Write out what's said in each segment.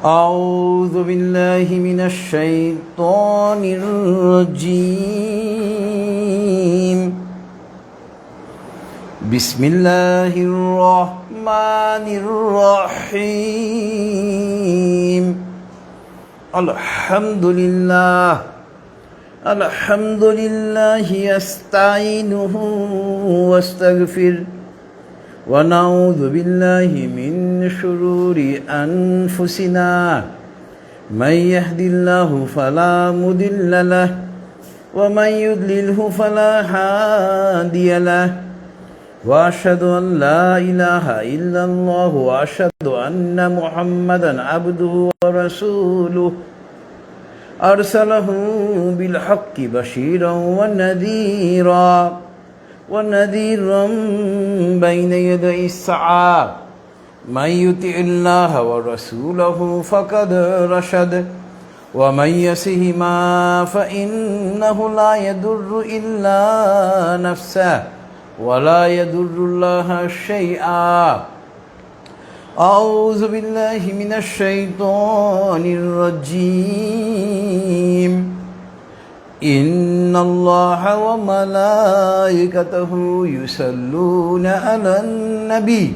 أعوذ بالله من الشيطان الرجيم بسم الله الرحمن الرحيم الحمد لله يستعينه واستغفر ونعوذ بالله من شرور أنفسنا من يهد الله فلا مضل له ومن يضلله فلا هادي له وأشهد أن لا إله إلا الله وأشهد أن محمدا عبده ورسوله أرسله بالحق بشيرا ونذيرا بين يدي الساعة من يطع الله ورسوله فقد رشد ومن يعصهما فإنه لا يضر إلا نفسه ولا يضر الله شيئا أعوذ بالله من الشيطان الرجيم إن الله وملائكته يصلون على النبي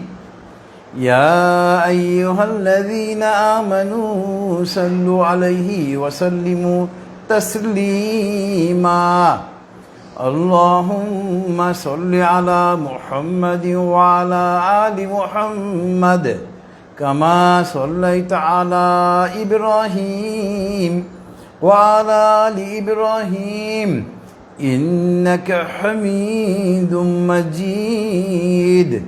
يا أيها الذين آمنوا صلوا عليه وسلموا تسليما اللهم صل على محمد وعلى آل محمد كما صليت على إبراهيم وعلى آل إبراهيم إنك حميد مجيد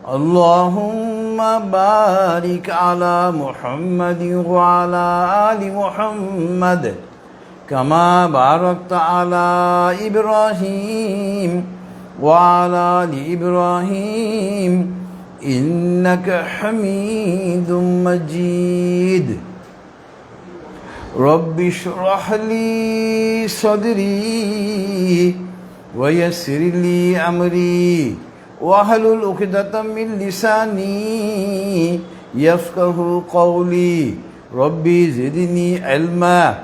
اللهم بارك على محمد وعلى آل محمد كما باركت على إبراهيم وعلى آل إبراهيم إنك حميد مجيد رب اشرح لي صدري ويسر لي أمري واحلل عقدة من لساني يفقه قولي ربي زدني علما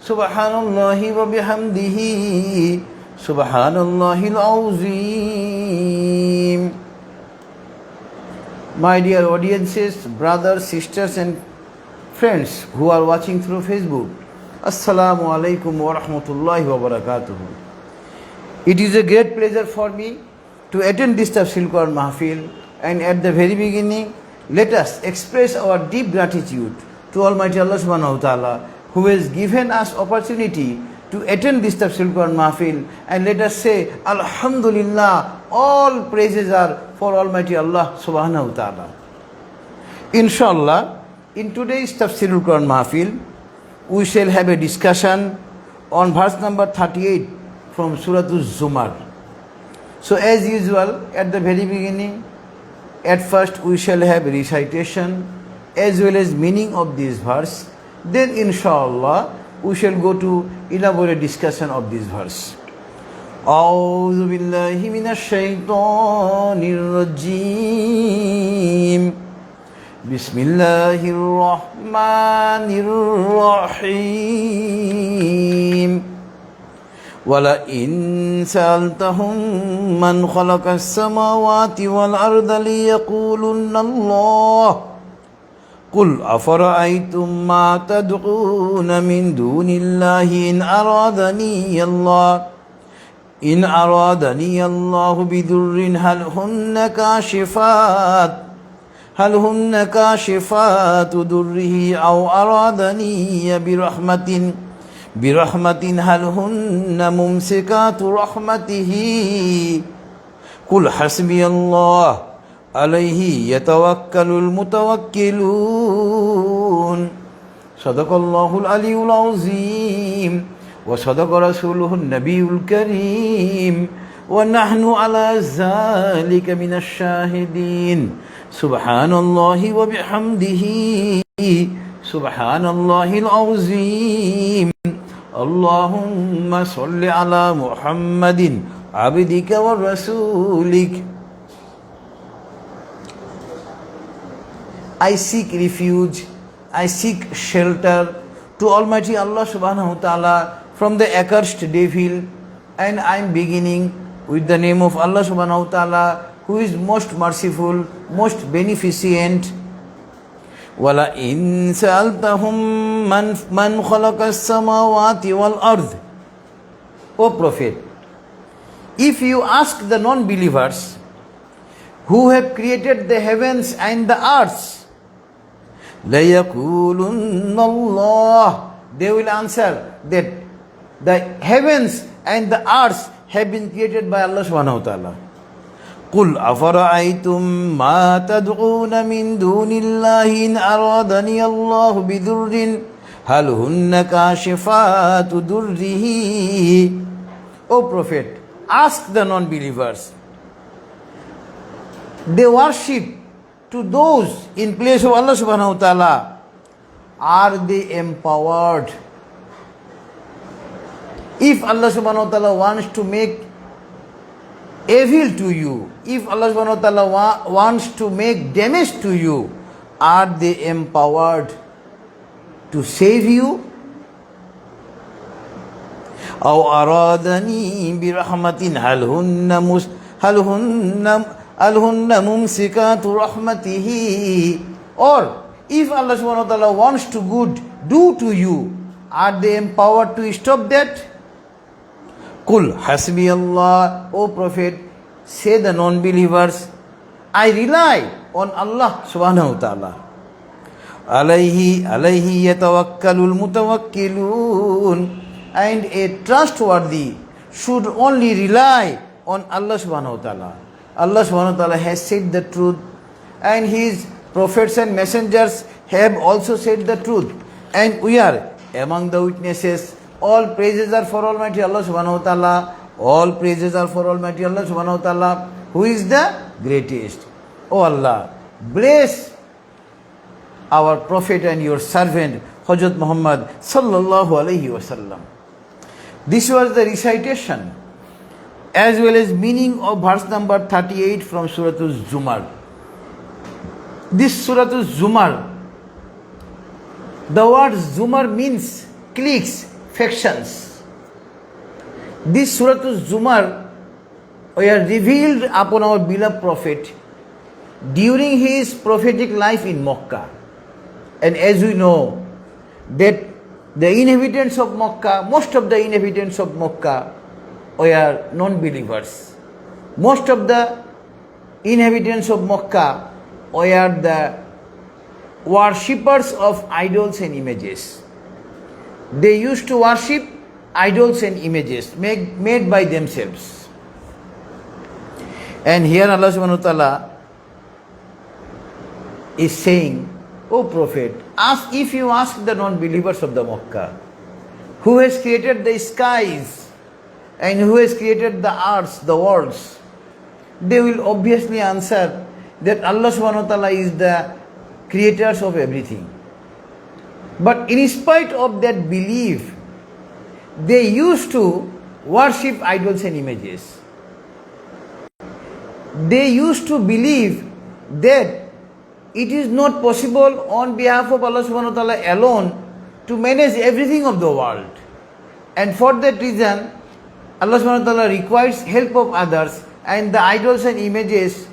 سبحان الله وبحمده سبحان الله العظيم. My dear audiences, brothers, sisters and friends who are watching through Facebook, Assalamu alaikum wa rahmatullahi wa barakatuh. It is a great pleasure for me to attend this Tafsirul Qur'an Mahfil, and at the very beginning, let us express our deep gratitude to Almighty Allah subhanahu wa ta'ala, who has given us opportunity to attend this Tafsirul Qur'an Mahfil, and let us say, Alhamdulillah, all praises are for Almighty Allah subhanahu wa ta'ala. Inshallah, in today's Tafsirul Qur'an Mahfil, we shall have a discussion on verse number 38 from Suratuj Jumar. So as usual, at the very beginning, at first we shall have recitation as well as meaning of this verse. Then inshallah, we shall go to elaborate discussion of this verse. أعوذ بالله من الشيطان الرجيم بسم الله الرحمن الرحيم ولئن سألتهم من خلق السماوات والأرض ليقولن الله قل أفرأيتم ما تدعون من دون الله إن أرادني الله بضر هل هن كاشفات ضره أو أرادني برحمة هل هن ممسكات رحمته قل حسبي الله عليه يتوكل المتوكلون صدق الله العلي العظيم وصدق رسوله النبي الكريم ونحن على ذلك من الشاهدين سبحان الله وبحمده سبحان الله العظيم اللهم صل على محمد عبدك ورسولك. I seek refuge, I seek shelter to Almighty Allah subhanahu wa ta'ala from the accursed devil, and I am beginning with the name of Allah subhanahu wa ta'ala, who is most merciful, most beneficent. وَلَئِن سَأَلْتَهُمْ مَنْ خَلَقَ السَّمَاوَاتِ وَالْأَرْضِ. O Prophet, if you ask the non-believers who have created the heavens and the earth, لَيَقُولُنَّ اللَّهِ, they will answer that the heavens and the earth have been created by Allah subhanahu wa ta'ala. قُلْ أَفَرَأَيْتُمْ مَا تَدْعُونَ مِن دُونِ اللَّهِ إِنْ أَرَادَنِيَ اللَّهُ بِضُرٍّ هَلْ هُنَّ كَاشِفَاتُ ضُرِّهِ. O Prophet, ask the non-believers. They worship to those in place of Allah subhanahu wa ta'ala. Are they empowered? If Allah subhanahu wa ta'ala wants to make evil to you, if Allah subhanahu wa ta'ala wants to make damage to you, are they empowered to save you? أو أرادني برحمة هل هن ممسكات رحمته. Or if Allah subhanahu wa ta'ala wants to do to you, are they empowered to stop that? Qul hasbi Allah. O Prophet, say the non-believers, I rely on Allah subhanahu wa ta'ala. Alayhi yatawakkalul mutawakkilun. And a trustworthy should only rely on Allah subhanahu wa ta'ala. Allah subhanahu wa ta'ala has said the truth, and His prophets and messengers have also said the truth. And we are among the witnesses. All praises are for Almighty Allah subhanahu wa ta'ala. All praises are for Almighty Allah subhanahu wa ta'ala, who is the greatest. O Allah, bless our Prophet and your servant, Hazrat Muhammad sallallahu alayhi wa sallam. This was the recitation as well as meaning of verse number 38 from Suratuj Jumar. This Suratuj Jumar, the word Jumar means cliques, factions. This Suratuj Jumar were revealed upon our beloved Prophet during his prophetic life in Makkah. And as we know that the inhabitants of Makkah, most of the inhabitants of Makkah were non-believers. Most of the inhabitants of Makkah were the worshippers of idols and images. They used to worship idols and images made by themselves. And here Allah subhanahu wa ta'ala is saying, O Prophet, if you ask the non-believers of the Makkah, who has created the skies and who has created the earths, the worlds, they will obviously answer that Allah subhanahu wa ta'ala is the creators of everything. But in spite of that belief, they used to worship idols and images. They used to believe that it is not possible on behalf of Allah subhanahu wa ta'ala alone to manage everything of the world. And for that reason, Allah subhanahu wa ta'ala requires help of others, and the idols and images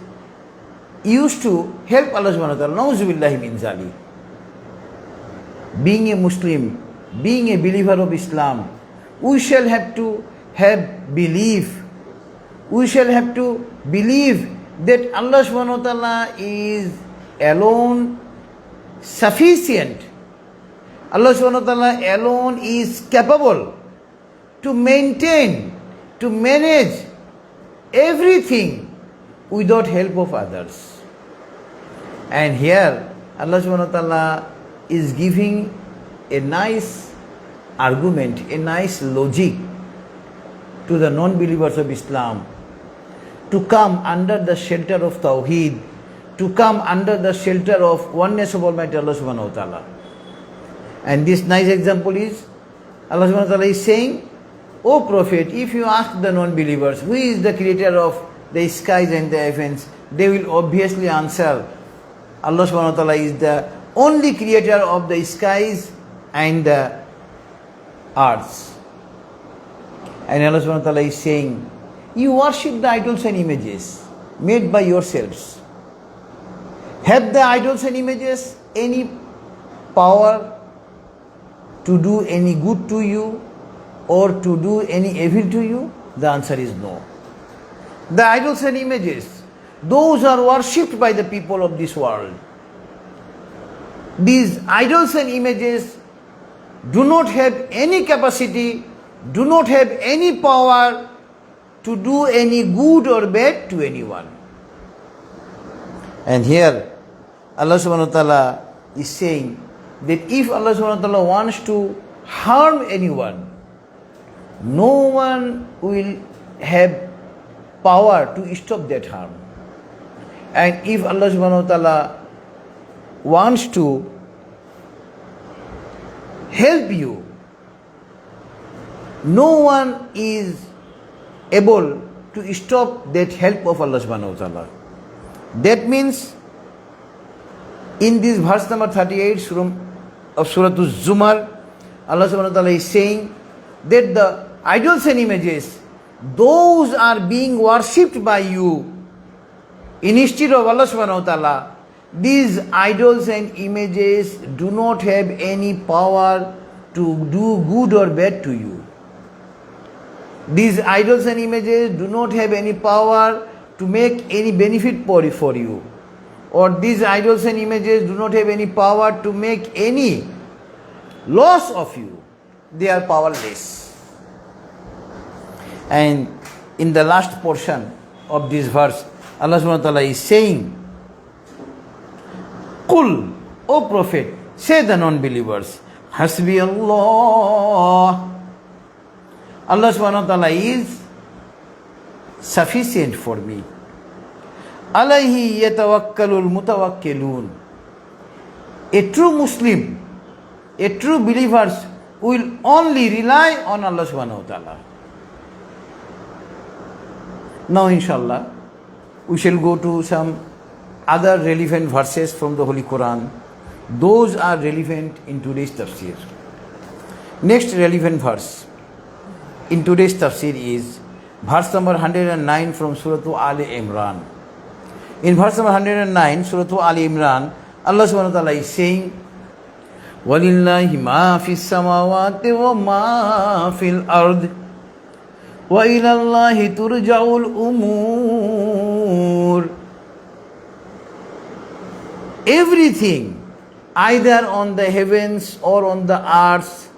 used to help Allah subhanahu wa ta'ala. Nauzubillahi min zalik. Being a Muslim, being a believer of Islam, we shall have to have belief. We shall have to believe that Allah subhanahu wa ta'ala is alone sufficient. Allah subhanahu wa ta'ala alone is capable to maintain, to manage everything without help of others. And here Allah subhanahu wa ta'ala is giving a nice argument, a nice logic to the non-believers of Islam to come under the shelter of Tawheed, to come under the shelter of oneness of Almighty Allah subhanahu wa ta'ala. And this nice example is, Allah subhanahu wa ta'ala is saying, O Prophet, if you ask the non-believers, who is the creator of the skies and the heavens, they will obviously answer Allah subhanahu wa ta'ala is the only creator of the skies and the earth. And Allah subhanahu wa ta'ala is saying, you worship the idols and images made by yourselves. Have the idols and images any power to do any good to you or to do any evil to you? The answer is no. The idols and images, those are worshipped by the people of this world. These idols and images do not have any capacity, do not have any power to do any good or bad to anyone. And here Allah subhanahu wa ta'ala is saying that if Allah subhanahu wa ta'ala wants to harm anyone, no one will have power to stop that harm. And if Allah subhanahu wa ta'ala wants to help you, no one is able to stop that help of Allah subhanahu wa ta'ala. That means in this verse number 38 of Suratuj Jumar, Allah subhanahu wa ta'ala is saying that the idols and images, those are being worshipped by you instead of Allah subhanahu wa ta'ala. These idols and images do not have any power to do good or bad to you. These idols and images do not have any power to make any benefit for you. Or these idols and images do not have any power to make any loss of you. They are powerless. And in the last portion of this verse, Allah subhanahu wa ta'ala is saying, Qul, O Prophet, say the non-believers, Hasbi Allah. Allah subhanahu wa ta'ala is sufficient for me. Alayhi yatawakkalul mutawakkilun. A true Muslim, a true believer will only rely on Allah subhanahu wa ta'ala. Now inshallah, we shall go to some other relevant verses from the Holy Qur'an. Those are relevant in today's tafsir. Next relevant verse in today's tafsir is verse number 109 from Suratuj Ali Imran. In verse number 109, Suratuj Ali Imran, Allah subhanahu wa ta'ala is saying, وَلِلَّهِ مَا فِي السَّمَاوَاتِ وَمَا فِي الْأَرْضِ وَإِلَى اللَّهِ تُرْجَعُ الْأُمُورِ. Everything, either on the heavens or on the earth,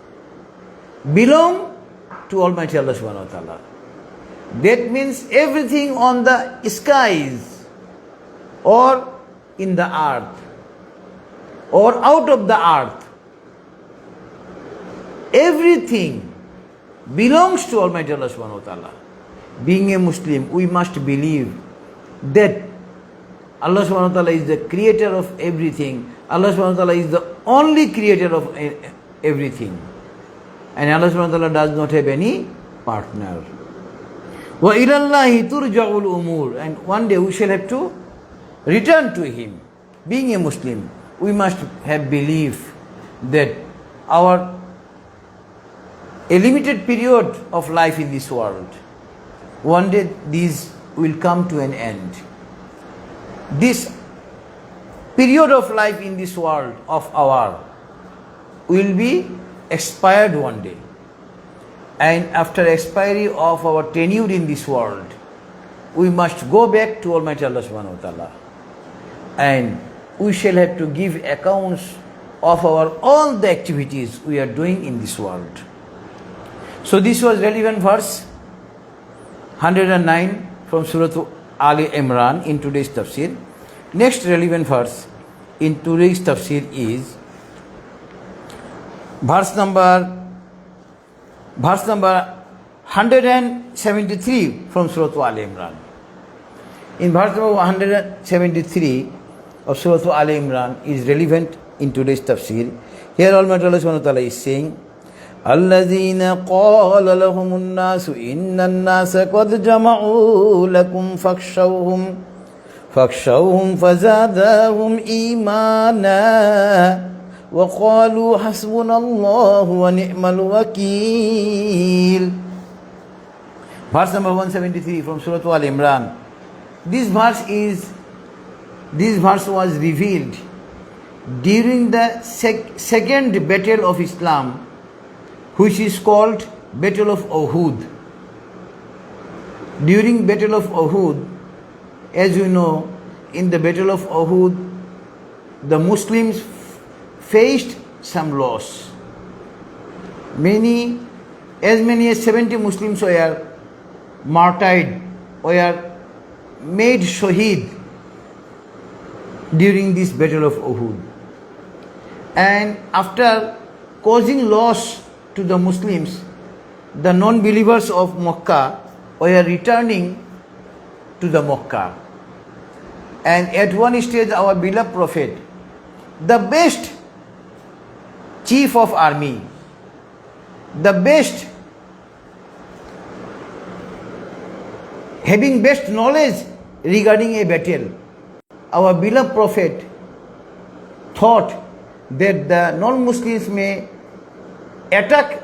belong to Almighty Allah subhanahu wa ta'ala. That means everything on the skies or in the earth or out of the earth, everything belongs to Almighty Allah subhanahu wa ta'ala. Being a Muslim, we must believe that Allah subhanahu wa ta'ala is the creator of everything. Allah subhanahu wa ta'ala is the only creator of everything. And Allah subhanahu wa ta'ala does not have any partner. وَإِلَى اللَّهِ تُرْجَعُ الْأُمُورِ. And one day we shall have to return to Him. Being a Muslim, we must have belief that a limited period of life in this world, one day these will come to an end. This period of life in this world of our will be expired one day. And after expiry of our tenure in this world, we must go back to Almighty Allah subhanahu wa ta'ala. And we shall have to give accounts of all the activities we are doing in this world. So this was relevant verse 109 from Surah Ali Imran in today's tafsir. Next relevant verse in today's tafsir is verse number 173 from Surah Ali Imran. In verse number 173 of Surah Ali Imran is relevant in today's tafsir. Here Almighty Allah subhanahu wa ta'ala is saying, الَّذِينَ قَالَ لَهُمُ النَّاسُ إِنَّ النَّاسَ قَدْ جَمَعُوا لَكُمْ فَاخْشَوْهُمْ فَزَادَهُمْ إِيمَانًا وَقَالُوا حَسْبُنَا اللَّهُ وَنِعْمَ الْوَكِيلُ. Verse number 173 from Suratuj Al-Imran. This verse was revealed during the second battle of Islam, which is called Battle of Uhud. During Battle of Uhud, as you know, in the Battle of Uhud, the Muslims faced some loss. As many as 70 Muslims were martyred, were made shaheed during this Battle of Uhud. And after causing loss to the Muslims, the non-believers of Makkah were returning to the Makkah. And at one stage, our beloved Prophet, the best chief of army, the best, having best knowledge regarding a battle, our beloved Prophet thought that the non-Muslims may attack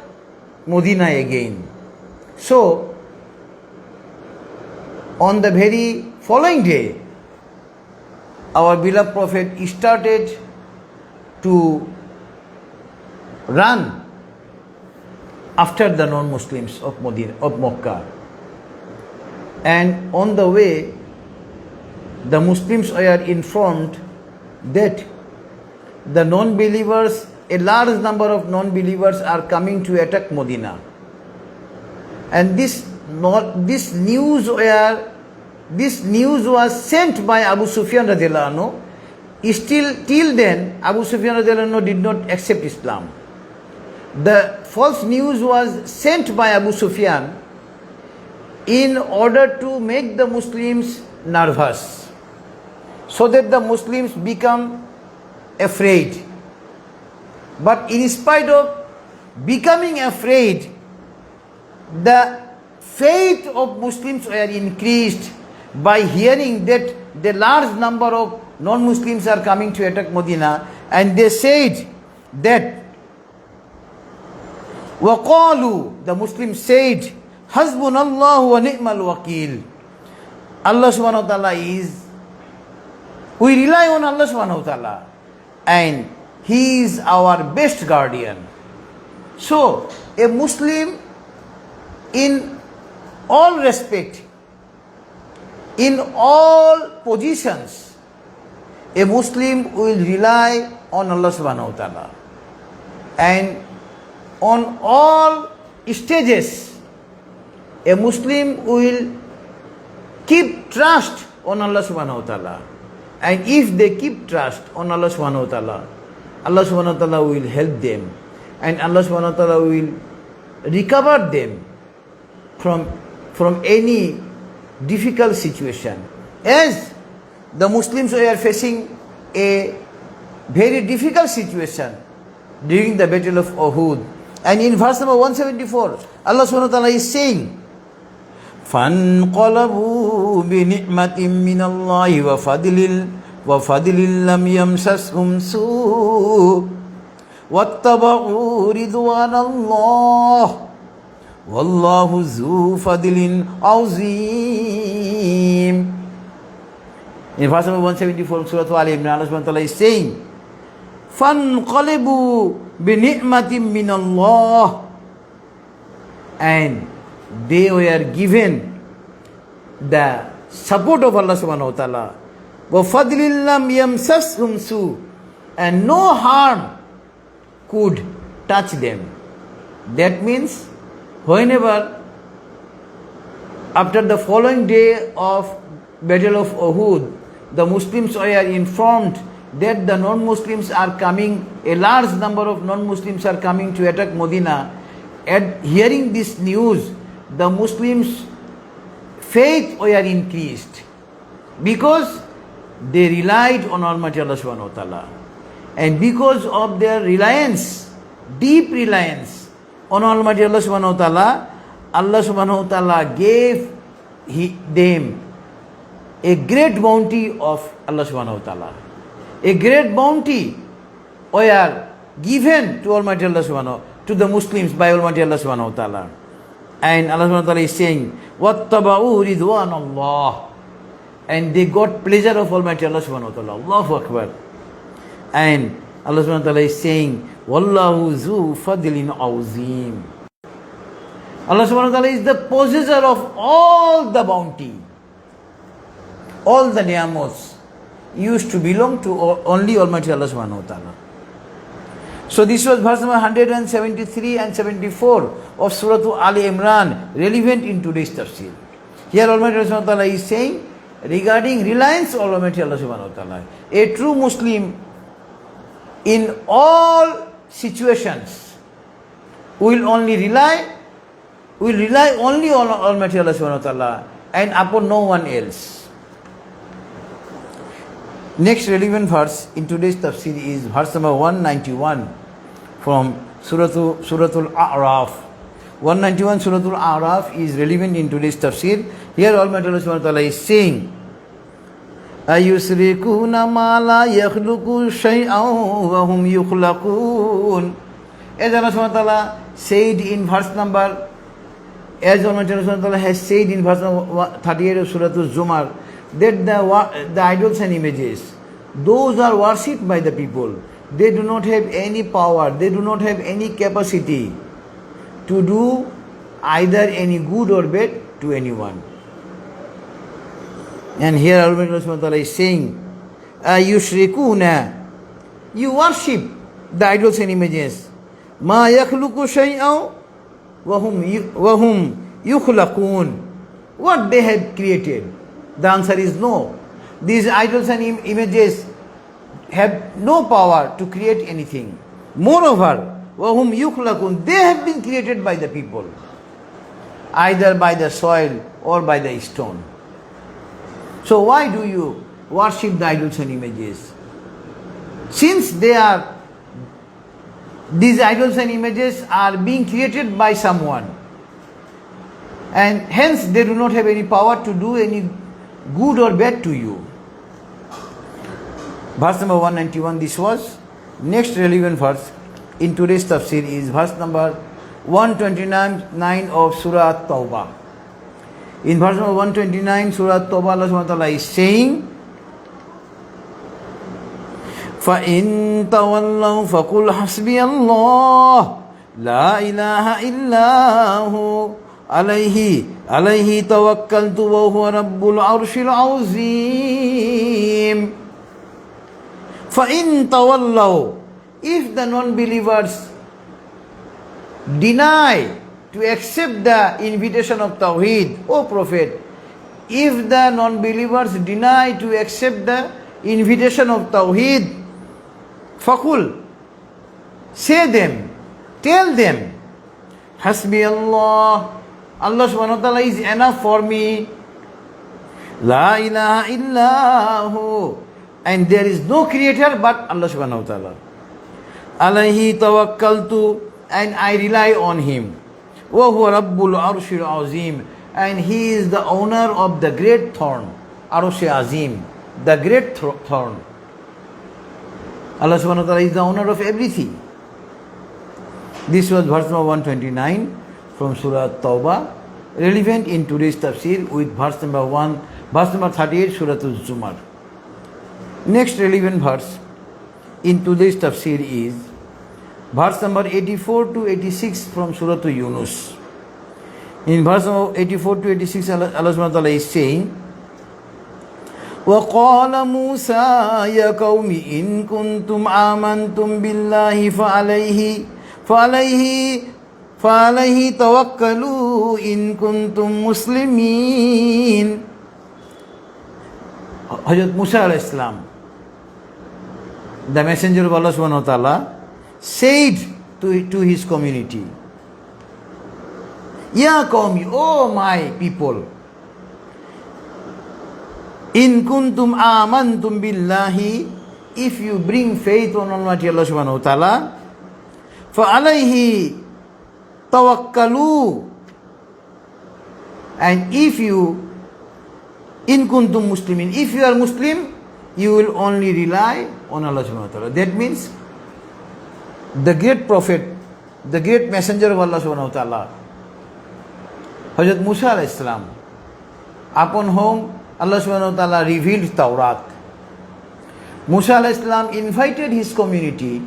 Medina again. So, on the very following day, our beloved Prophet started to run after the non-Muslims of Makkah. And on the way, the Muslims were informed that the non-believers, a large number of non-believers are coming to attack Medina. And this news was sent by Abu Sufyan radiallahu anhu. Till then, Abu Sufyan radiallahu anhu did not accept Islam. The false news was sent by Abu Sufyan in order to make the Muslims nervous, so that the Muslims become afraid. But in spite of becoming afraid, the faith of Muslims were increased by hearing that the large number of non-Muslims are coming to attack Medina, and they said that وَقَالُوا, the Muslims said, حَسْبُنَا اللَّهُ وَنِعْمَ الْوَكِيلُ. Allah subhanahu wa ta'ala we rely on Allah subhanahu wa ta'ala, and He is our best guardian. So, a Muslim in all respect, in all positions, a Muslim will rely on Allah subhanahu wa ta'ala. And on all stages, a Muslim will keep trust on Allah subhanahu wa ta'ala. And if they keep trust on Allah subhanahu wa ta'ala, Allah subhanahu wa ta'ala will help them, and Allah subhanahu wa ta'ala will recover them from any difficult situation. As the Muslims were facing a very difficult situation during the Battle of Uhud. And in verse number 174, Allah subhanahu wa ta'ala is saying, فَانْقَلَبُوا بِنِعْمَةٍ مِّنَ اللَّهِ وَفَضْلٍ لَمْ يَمْسَسْهُمْ سُوءٌ وَاتَّبَعُوا رِضْوَانَ اللَّهِ وَاللَّهُ ذُو فَضْلٍ عَظِيمٍ. In verse number 174 of Suratuj Al-Imran, Allah subhanahu wa ta'ala is saying, فَانْقَلِبُوا بِنِعْمَةٍ مِّنَ اللَّهِ, and they were given the support of Allah subhanahu wa ta'ala. وَفَضْلٍ لَمْ يَمْسَسْهُمْ سُوءٌ, and no harm could touch them. That means, whenever after the following day of Battle of Uhud, the Muslims were informed that the non-Muslims are coming, a large number of non-Muslims are coming to attack Medina. At hearing this news, the Muslims' faith were increased, because they relied on Almighty Allah subhanahu wa ta'ala. And because of their reliance, deep reliance on Almighty Allah subhanahu wa ta'ala, Allah subhanahu wa ta'ala gave them a great bounty of Allah subhanahu wa ta'ala. A great bounty were given to Almighty Allah subhanahu, to the Muslims by Almighty Allah subhanahu wa ta'ala. And Allah subhanahu wa ta'ala is saying, وَاتَّبَعُوا رِضْوَانَ اللَّهِ, and they got pleasure of Almighty Allah subhanahu wa ta'ala. Allahu Akbar. And Allah subhanahu wa ta'ala is saying, وَاللَّهُ ذُو فَضْلٍ عَظِيمٍ. Allah subhanahu wa ta'ala is the possessor of all the bounty. All the ni'amos used to belong to only Almighty Allah subhanahu wa ta'ala. So this was verse number 173 and 74 of Suratuj Ali Imran, relevant in today's tafsir. Here Almighty Allah subhanahu wa ta'ala is saying regarding reliance on Almighty Allah subhanahu wa ta'ala. A true Muslim in all situations will rely only on Almighty Allah subhanahu wa ta'ala and upon no one else. Next relevant verse in today's tafsir is verse number 191 from Suratul A'raf. 191 Suratul A'raf is relevant in today's tafsir. Here Almighty Allah subhanahu wa ta'ala is saying, أَيُسْرِكُونَ مَا لَا يَخْلُقُ شَيْئًا وَهُمْ يُخْلَقُونَ. As Allah subhanahu wa ta'ala said in verse number, as Almighty Allah subhanahu wa ta'ala has said in verse number 38 of Suratuj Jumar, that the idols and images, those are worshipped by the people. They do not have any power, they do not have any capacity to do either any good or bad to anyone. And here Almighty Allah is saying, Yushrikuna, you worship the idols and images. Ma yakhluqu shay'an wa hum yukhlaqun. What they have created? The answer is no. These idols and images have no power to create anything. Moreover, وَهُمْ يُخْلَقُونَ, they have been created by the people, either by the soil or by the stone. So why do you worship the idols and images? Since these idols and images are being created by someone, and hence they do not have any power to do any good or bad to you. Verse number 191, this was. Next relevant verse in today's tafsir is verse number 129 of Surah Tawbah. In verse number 129, Surah Tawbah, Allah subhanahu wa ta'ala is saying, فَإِن تَوَلَّوْا فَقُلْ حَسْبِيَ اللَّهُ لَا إِلَهَ إِلَّا هُوَ عَلَيْهِ تَوَكَّلْتُ وَهُوَ رَبُّ الْعَرْشِ الْعَظِيمِ. فَإِن تَوَلَّوْا, if the non-believers deny to accept the invitation of Tawheed, O Prophet, if the non-believers deny to accept the invitation of Tawheed, فَقُلْ, say them, tell them, Hasbi Allah, Allah subhanahu wa ta'ala is enough for me. La ilaha illahu, and there is no creator but Allah subhanahu wa ta'ala. Alayhi tawakkaltu, and I rely on him. Wa huwa rabbul arshil azim, and he is the owner of the great throne. Arsh azim, the great throne. Allah subhanahu wa ta'ala is the owner of everything. This was verse number 129 from Surah Tawbah, relevant in today's tafsir with verse number 38, Suratuj Jumar. Next relevant verse in today's tafsir is verse number 84 to 86 from Suratuj Yunus. In verse number 84 to 86, Allah subhanahu wa ta'ala is saying, وَقَالَ مُوسَى يَا قَوْمِ إِن كُنتُمْ آمَنْتُمْ بِاللَّهِ فَعَلَيْهِ تَوَكَّلُوا إِن كُنتُمْ مُسْلِمِينَ. Hazrat Musa alayhi salam, the messenger of Allah subhanahu wa ta'ala, said to his community, Ya qawmi, oh my people, in kuntum amantum billahi, if you bring faith on Almighty Allah subhanahu wa ta'ala, fa alayhi tawakkalu, and if you In kuntum muslimin. If you are Muslim, you will only rely on Allah subhanahu wa ta'ala. That means the great prophet, the great messenger of Allah subhanahu wa ta'ala, Hazrat Musa alayhi salam, upon whom Allah subhanahu wa ta'ala revealed Tawrat. Musa alayhi salam invited his community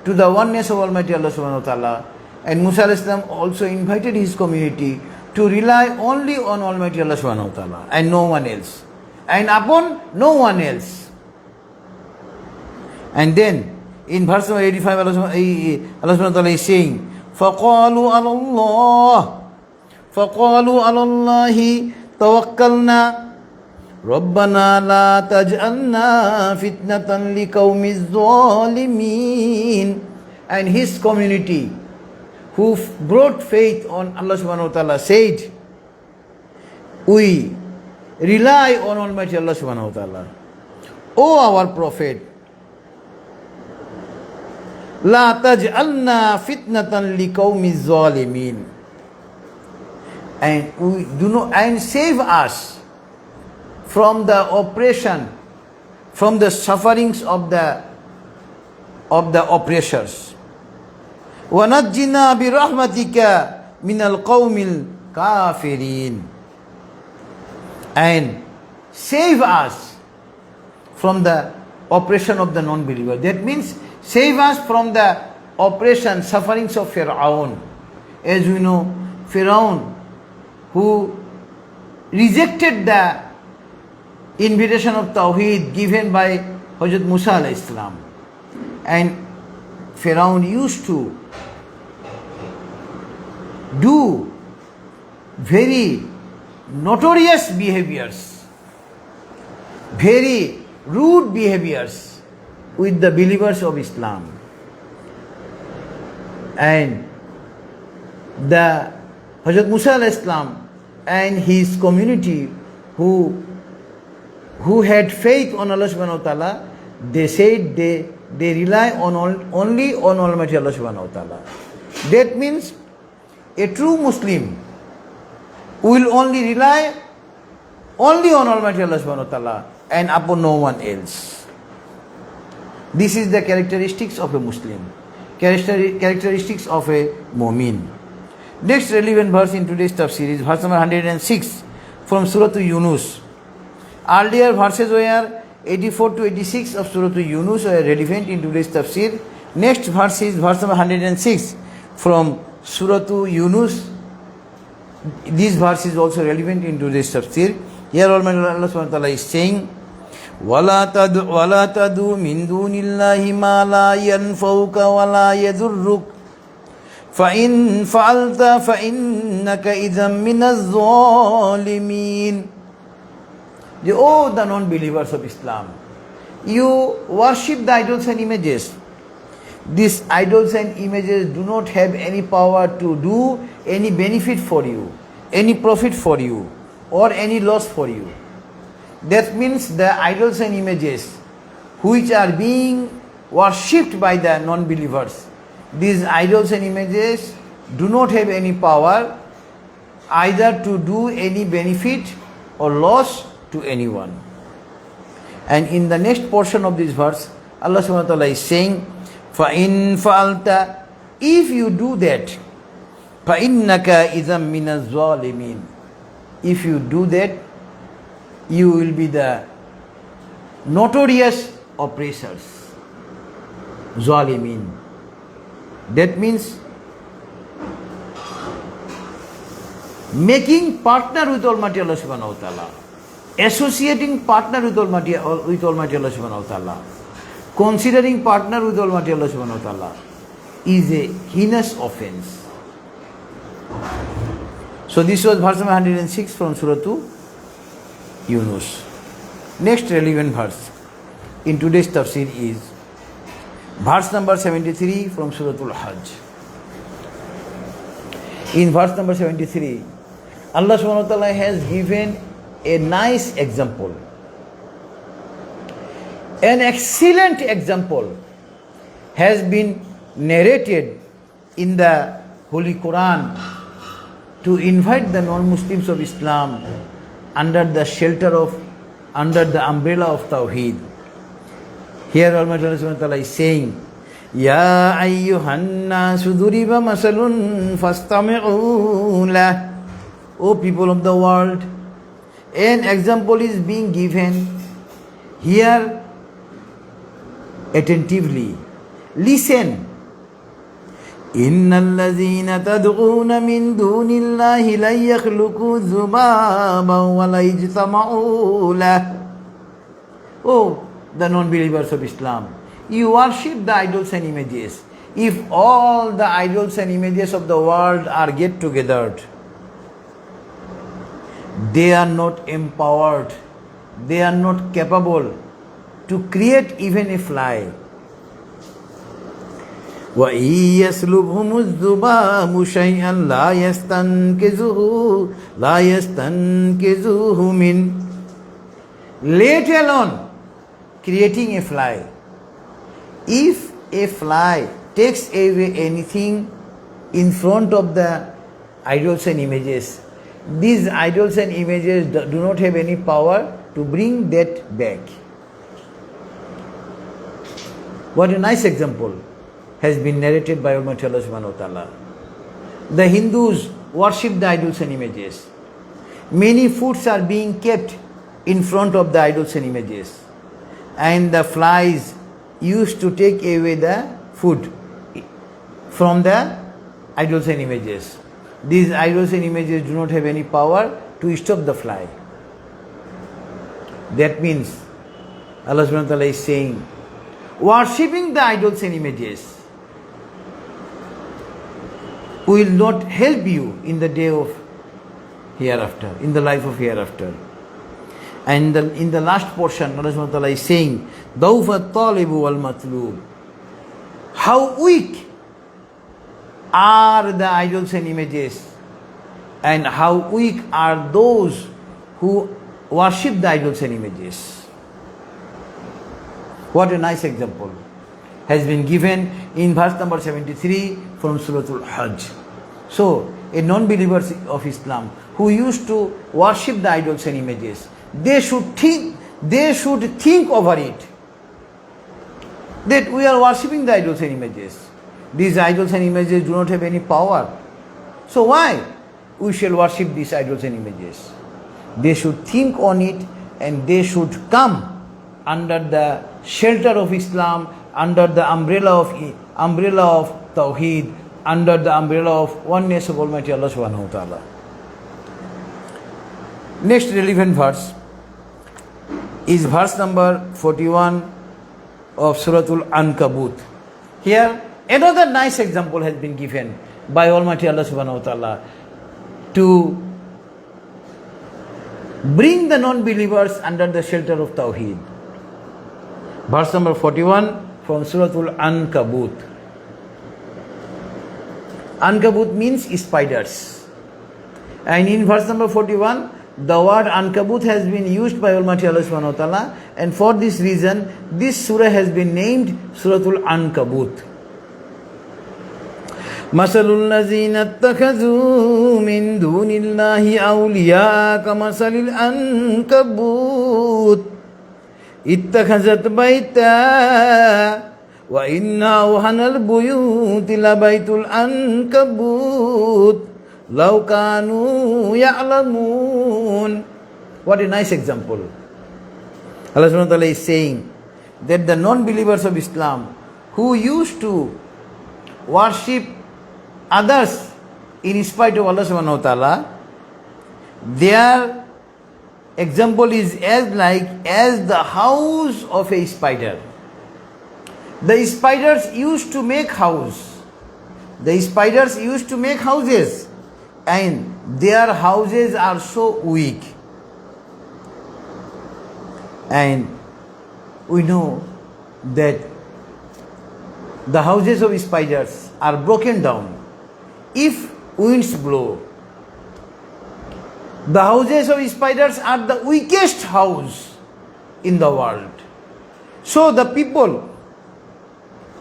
to the oneness of Almighty Allah subhanahu wa ta'ala, and Musa alayhi salam also invited his community to rely only on Almighty Allah subhanahu wa ta'ala and no one else, and upon no one else. And then in verse number 85, Allah subhanahu wa ta'ala is saying, فَقَالُوا عَلَى اللَّهِ تَوَكَّلْنَا رَبَّنَا لَا تَجْعَلْنَا فِتْنَةً لِقَوْمِ الظَّالِمِينَ. And his community who brought faith on Allah subhanahu wa ta'ala said, we rely on Almighty Allah subhanahu wa ta'ala. O our Prophet, La taj'alna fitnatan liqawmi zalimin. And we do not, and save us from the oppression, from the sufferings of the oppressors. وَنَجِّنَا بِرَحْمَتِكَ مِنَ الْقَوْمِ الْكَافِرِينَ. And save us from the oppression of the non-believer. That means save us from the oppression, sufferings of Fir'aun. As we know, Fir'aun, who rejected the invitation of Tawheed given by Hazrat Musa alayhi salam. And Fir'aun used to do very notorious behaviors, very rude behaviors with the believers of Islam. And the Hazrat Musa alayhi salam and his community who had faith on Allah subhanahu wa ta'ala, they said they rely only on Almighty Allah subhanahu wa ta'ala. That means a true Muslim will only rely only on Almighty Allah subhanahu wa ta'ala and upon no one else. This is the characteristics of a Muslim, characteristics of a Mu'min. Next relevant verse in today's tafsir is verse number 106 from Suratuj Yunus. Earlier verses were 84 to 86 of Suratuj Yunus were relevant in today's tafsir. Next verse is verse number 106 from Suratuj Yunus. This verse is also relevant in today's tafsir. Here Almighty Allah subhanahu wa ta'ala is saying, وَلَا تَدُوا مِن دُونِ اللَّهِ مَا لَا يَنْفَعُكَ وَلَا يَضُرُّكَ فَإِنْ فَعَلْتَ فَإِنَّكَ إِذًا مِنَ الظَّالِمِينَ. Oh, the non-believers of Islam, you worship the idols and images. These idols and images do not have any power to do any benefit for you, any profit for you, or any loss for you. That means the idols and images which are being worshipped by the non-believers, these idols and images do not have any power either to do any benefit or loss to anyone. And in the next portion of this verse, Allah subhanahu wa ta'ala is saying, فَإِن فَعَلْتَ, if you do that, فَإِنَّكَ إِذًا مِنَ الظَّالِمِينَ, if you do that, you will be the notorious oppressors, zalimin. That means making partner with Almighty Allah subhanahu wa ta'ala, associating partner with Almighty Allah subhanahu wa ta'ala, considering partner with Almighty Allah subhanahu wa ta'ala is a heinous offense. So this was verse number 106 from Suratuj Yunus. Next relevant verse in today's tafsir is verse number 73 from Suratul Hajj. In verse number 73, Allah subhanahu wa ta'ala has given a nice example, an excellent example has been narrated in the Holy Qur'an to invite the non-Muslims of Islam under the shelter of, under the umbrella of Tawheed. Here Almighty Allah Subhanahu wa Ta'ala is saying, Ya ayyuhan nasu duriba masalun fastami'u lah. O people of the world, an example is being given. Hear attentively. Listen. Innal ladzina tad'una min dunillahi la yakhluqu dhubaban wa la yajtama'u lah. Oh, the non-believers of Islam, you worship the idols and images. If all the idols and images of the world are get together, they are not empowered, they are not capable to create even a fly. وَإِن يَسْلُبْهُمُ الذُّبَابُ شَيْئًا لَا يَسْتَنْكِزُوهُ مِنْ. Let alone creating a fly. If a fly takes away anything in front of the idols and images, these idols and images do not have any power to bring that back. What a nice example has been narrated by Almighty Allah Subhanahu wa Ta'ala. The Hindus worship the idols and images. Many foods are being kept in front of the idols and images, and the flies used to take away the food from the idols and images. These idols and images do not have any power to stop the fly. That means Allah Subhanahu wa Ta'ala is saying, worshipping the idols and images will not help you in the day of hereafter, in the life of hereafter. And in the last portion, Allah Subhanahu wa Ta'ala is saying, ضَوْفَ الطَّالِبُ وَالْمَطْلُوبُ. How weak are the idols and images, and how weak are those who worship the idols and images. What a nice example has been given in verse number 73 from Suratuj. So, a non-believer of Islam who used to worship the idols and images, they should think over it, that we are worshipping the idols and images. These idols and images do not have any power. So why we shall worship these idols and images? They should think on it, and they should come under the shelter of Islam, under the umbrella of Tawheed, under the umbrella of oneness of Almighty Allah Subhanahu wa Ta'ala. Next relevant verse is verse number 41 of Suratul Ankabut. Here another nice example has been given by Almighty Allah Subhanahu wa Ta'ala to bring the non-believers under the shelter of Tawheed. Verse number 41 from Suratul Ankabut. Ankabut means spiders. And in verse number 41, the word Ankabut has been used by Almighty Allah Subhanahu wa Ta'ala, and for this reason, this surah has been named Suratul Ankabut. مثل الذين اتخذوا من دون الله أولياء كمثل العنكبوت اتخذت بيتا وإن أوهن البيوت لبيت العنكبوت لو كانوا يعلمون. What a nice example. Allah subhanahu wa ta'ala is saying that the non-believers of Islam who used to worship others in spite of Allah subhanahu wa ta'ala, their example is as the house of a spider. The spiders used to make house. The spiders used to make houses, and their houses are so weak. And we know that the houses of spiders are broken down if winds blow. The houses of spiders are the weakest house in the world. So the people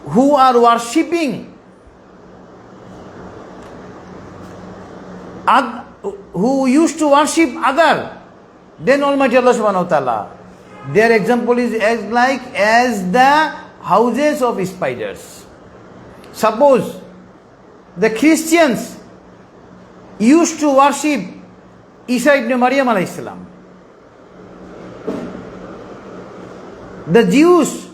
who are worshipping, who used to worship other then Almighty Allah subhanahu wa ta'ala, their example is as the houses of spiders. Suppose the Christians used to worship Isa ibn Maryam alayhi salam. The Jews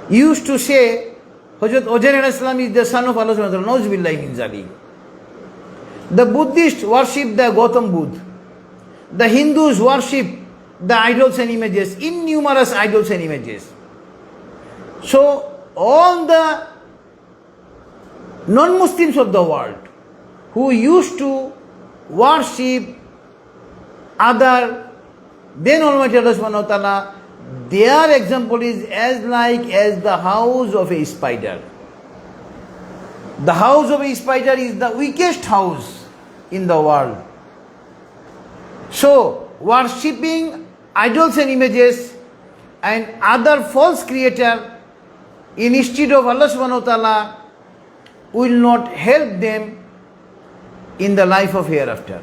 used to say Hazrat Uzair alayhi salam is the son of Allah subhanahu wa ta'ala. Nauzubillahi min zalik. The Buddhists worship the Gautam Buddha. The Hindus worship the idols and images, innumerous idols and images. So all the non-Muslims of the world who used to worship other than Almighty Allah subhanahu wa ta'ala, their example is as the house of a spider. The house of a spider is the weakest house in the world. So, worshipping idols and images and other false creator instead of Allah subhanahu wa ta'ala will not help them in the life of hereafter.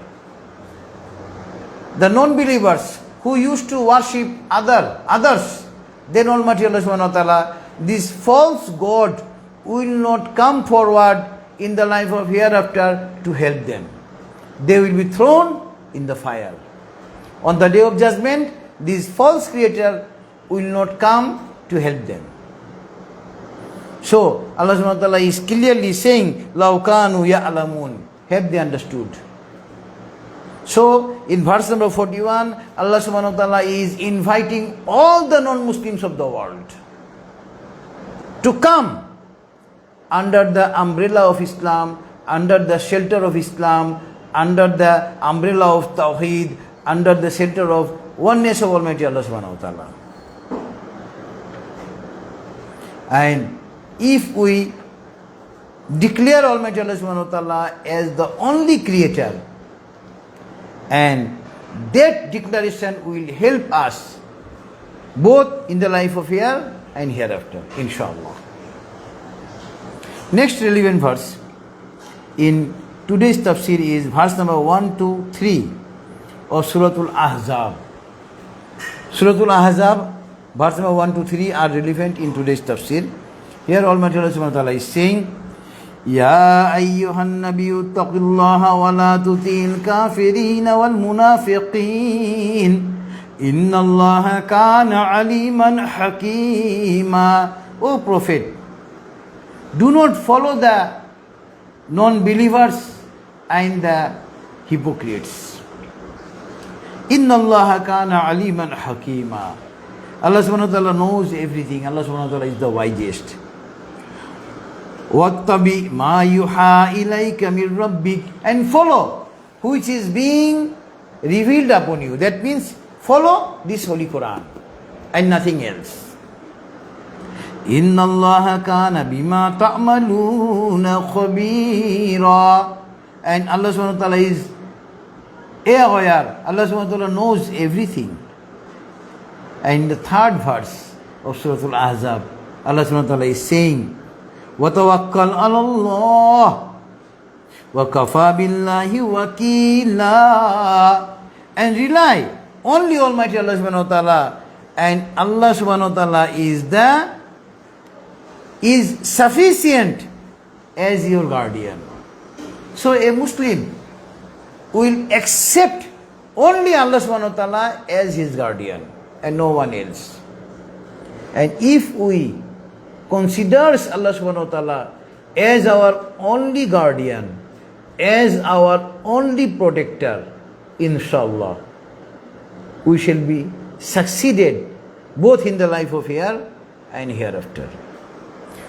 The non-believers who used to worship others than Almighty Allah subhanahu wa ta'ala, this false God will not come forward in the life of hereafter to help them. They will be thrown in the fire. On the day of judgment, this false creator will not come to help them. So, Allah subhanahu wa ta'ala is clearly saying, لَوْ كَانُوا يَعْلَمُونَ. Have they understood? So, in verse number 41, Allah subhanahu wa ta'ala is inviting all the non-Muslims of the world to come under the umbrella of Islam, under the shelter of Islam, under the umbrella of Tawheed, under the shelter of oneness of Almighty Allah subhanahu wa ta'ala. And if we declare Almighty Allah subhanahu wa ta'ala as the only creator, and that declaration will help us both in the life of here and hereafter, inshallah. Next relevant verse in today's tafsir is verse number 1 to 3 of Suratul Ahzab. Suratul Ahzab, verse number 1 to 3 are relevant in today's tafsir. Here Almighty Allah subhanahu wa ta'ala is saying, Ya ayyuhan nabiyyu taqillaha wa la tuti'il kafirina wal munafiqin. Inna Allaha kana aliman hakima. O Prophet, do not follow the non-believers and the hypocrites. Inna Allaha kana aliman hakima. Allah subhanahu wa ta'ala knows everything. Allah subhanahu wa ta'ala is the wisest. وَاتَّبِعْ مَا يُوحَى إِلَيْكَ مِنْ رَبِّكَ. And follow which is being revealed upon you. That means follow this Holy Qur'an and nothing else. إِنَّ اللَّهَ كَانَ بِمَا تَعْمَلُونَ خَبِيرًا. And Allah subhanahu wa ta'ala is aware. Allah subhanahu wa ta'ala knows everything. And the third verse of Suratul Ahzab, Allah subhanahu wa ta'ala is saying, وَتَوَكَّلْ عَلَى اللَّهِ وَكَفَى بِاللَّهِ وَكِيلًا. And rely only Almighty Allah subhanahu wa ta'ala, and Allah subhanahu wa ta'ala is sufficient as your guardian. So a Muslim will accept only Allah subhanahu wa ta'ala as his guardian and no one else. And if we considers Allah subhanahu wa ta'ala as our only guardian, as our only protector, inshallah, we shall be succeeded both in the life of here and hereafter.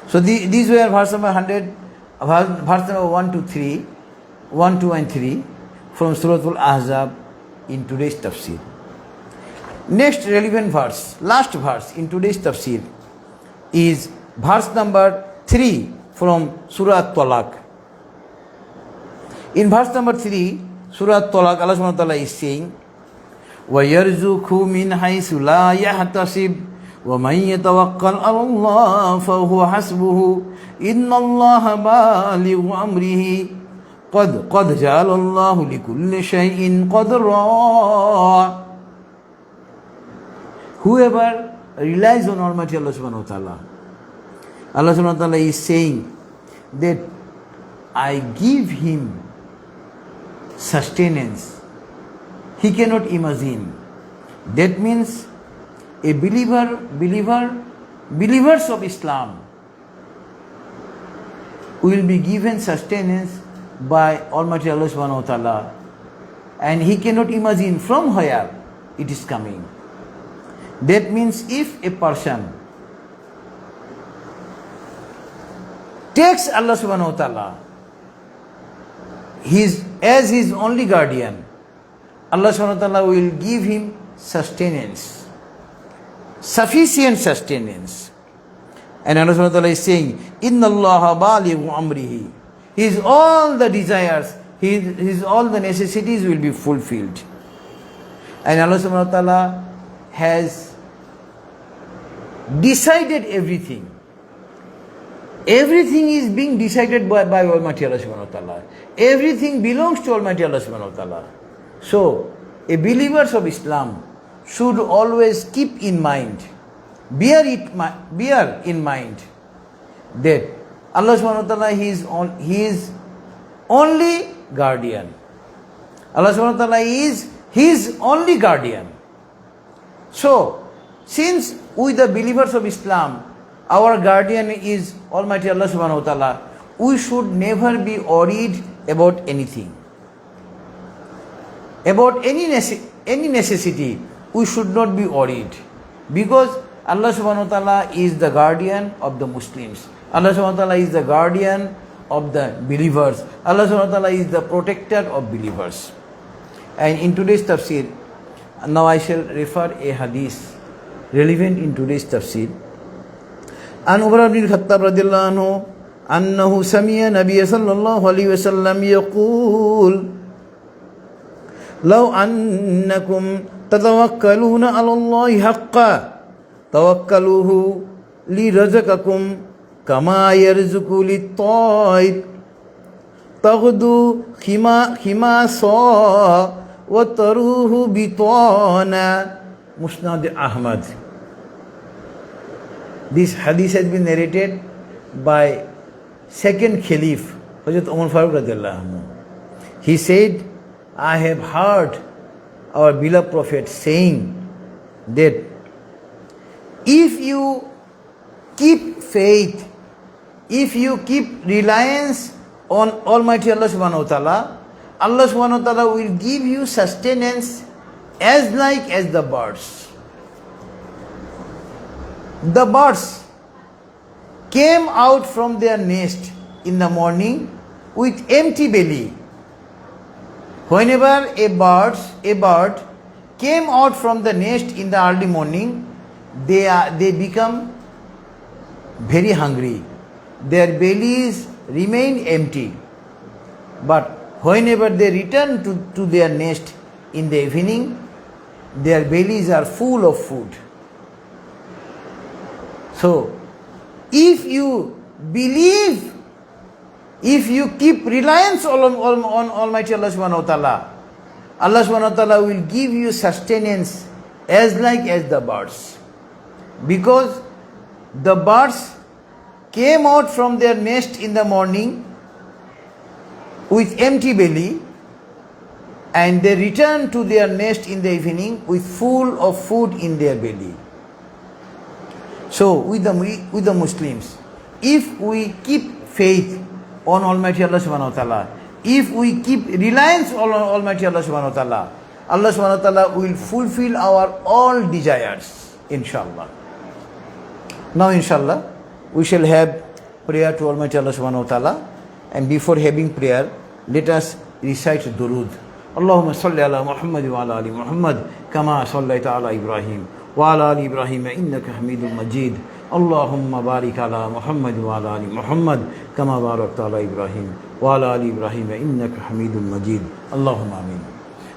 So these were verse number 100, verse number 1 to 3, 1, 2 and 3 from Suratul Ahzab in today's tafsir. Next relevant verse, last verse in today's tafsir is verse number 3 from Surah Talaq. In verse number 3, Surah Talaq, Allah subhanahu wa ta'ala is saying, وَيَرْزُقُهُ مِنْ حَيْثُ لَا يَحْتَسِبُ وَمَنْ يَتَوَكَّلْ عَلَى اللَّهِ فَهُوَ حَسْبُهُ إِنَّ اللَّهَ بَالِغُ أَمْرِهِ قد جعل الله لكل شيء قدرا. Whoever relies on Almighty Allah subhanahu wa ta'ala, Allah subhanahu wa ta'ala is saying that I give him sustenance he cannot imagine. That means a believers of Islam will be given sustenance by Almighty Allah subhanahu wa ta'ala, and he cannot imagine from where it is coming. That means if a person takes Allah subhanahu wa ta'ala as his only guardian, Allah subhanahu wa ta'ala will give him sustenance, sufficient sustenance. And Allah subhanahu wa ta'ala is saying, Inna Allah balighu amrihi. His all the desires, his all the necessities will be fulfilled. And Allah subhanahu wa ta'ala has decided everything. Everything is being decided by Almighty Allah subhanahu wa ta'ala. Everything belongs to Almighty Allah subhanahu wa ta'ala. So, a believers of Islam should always keep in mind, bear in mind that Allah subhanahu wa ta'ala He is only guardian. Allah subhanahu wa ta'ala is His only guardian. So, since we the believers of Islam, our guardian is Almighty Allah subhanahu wa ta'ala, we should never be worried about anything. About any necessity, we should not be worried. Because Allah subhanahu wa ta'ala is the guardian of the Muslims. Allah subhanahu wa ta'ala is the guardian of the believers. Allah subhanahu wa ta'ala is the protector of believers. And in today's tafsir, now I shall refer a hadith relevant in today's tafsir. An Umar ibn Khattab radiyallahu anhu, annahu sami'a Nabiy sallallahu alayhi wa sallam yaqul, لو أنكم تتوكلون على الله حقا توكلوه لرزقكم كما يرزق للطير تغدو خماصا وتروه بطانا. Musnad Ahmad. This hadith has been narrated by second Caliph, Hazrat Umar Farooq radiyallahu anhu. He said, I have heard our beloved Prophet saying that if you keep faith, if you keep reliance on Almighty Allah subhanahu wa ta'ala, Allah subhanahu wa ta'ala will give you sustenance as like as the birds. The birds came out from their nest in the morning with empty belly. Whenever a bird came out from the nest in the early morning, they become very hungry. Their bellies remain empty. But whenever they return to their nest in the evening, their bellies are full of food. So, if you believe, if you keep reliance on Almighty Allah subhanahu wa ta'ala, Allah subhanahu wa ta'ala will give you sustenance as like as the birds. Because the birds came out from their nest in the morning with empty belly, and they return to their nest in the evening with full of food in their belly. So with the Muslims, if we keep faith on Almighty Allah subhanahu wa ta'ala, if we keep reliance on Almighty Allah subhanahu wa ta'ala, Allah subhanahu wa ta'ala will fulfill our all desires, inshallah. Now inshallah, we shall have prayer to Almighty Allah subhanahu wa ta'ala, and before having prayer, let us recite durood. Allahumma salli ala Muhammad wa ala ali Muhammad kama sallaita ala Ibrahim wa ala ali Ibrahim innaka Hamidul Majid. Allahumma barik ala Muhammad wa ala ali Muhammad kama barakta ala Ibrahim wa ala ali Ibrahim innaka Hamidul Majid. Allahumma amin.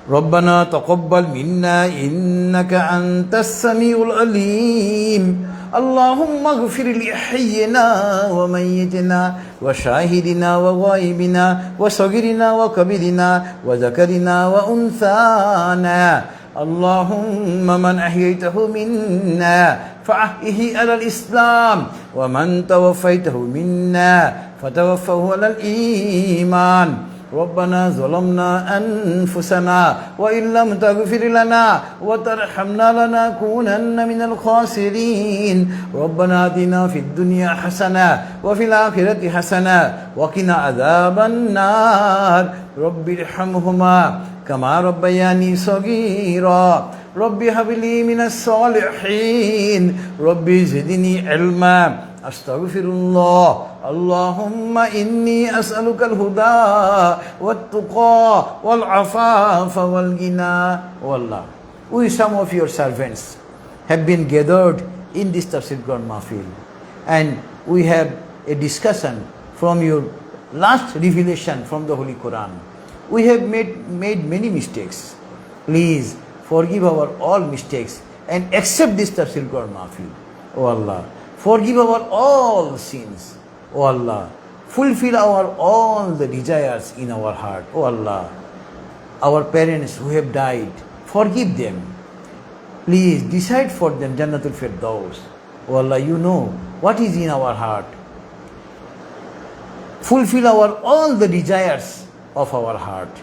ربنا تقبل منا إنك أنت السميع العليم اللهم اغفر لحينا وميتنا وشاهدنا وغائبنا وصغيرنا وكبيرنا وذكرنا وأنثانا اللهم من أحييته منا فأحيه على الإسلام ومن توفيته منا فتوفه على الإيمان ربنا ظلمنا أنفسنا وإن لم تغفر لنا وترحمنا لنكونن من الخاسرين ربنا آتنا في الدنيا حسنة وفي الآخرة حسنة وقنا عذاب النار رب ارحمهما كما ربياني صغيرا رب هب لي من الصالحين رب زدني علما أستغفر الله اللهم إني أسألك الهدى والتقى والعفاف والغنى والله. We, some of your servants, have been gathered in this Tafsirul Mahfil, and we have a discussion from your last revelation from the Holy Qur'an. We have made many mistakes. Please forgive our all mistakes and accept this Tafsirul Mahfil. O Allah, forgive our all sins. O Allah, fulfill our all the desires in our heart. O Allah, our parents who have died, forgive them. Please decide for them Jannatul Firdaus. O Allah, you know what is in our heart. Fulfill our all the desires of our heart.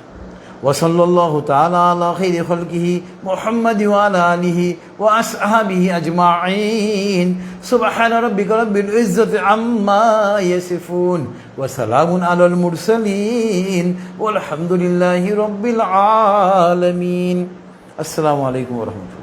وصلى الله تعالى على خير خلقه محمد وعلى آله وأصحابه أجمعين سبحان ربك رب العزة عما يصفون وسلام على المرسلين والحمد لله رب العالمين. السلام عليكم ورحمة الله.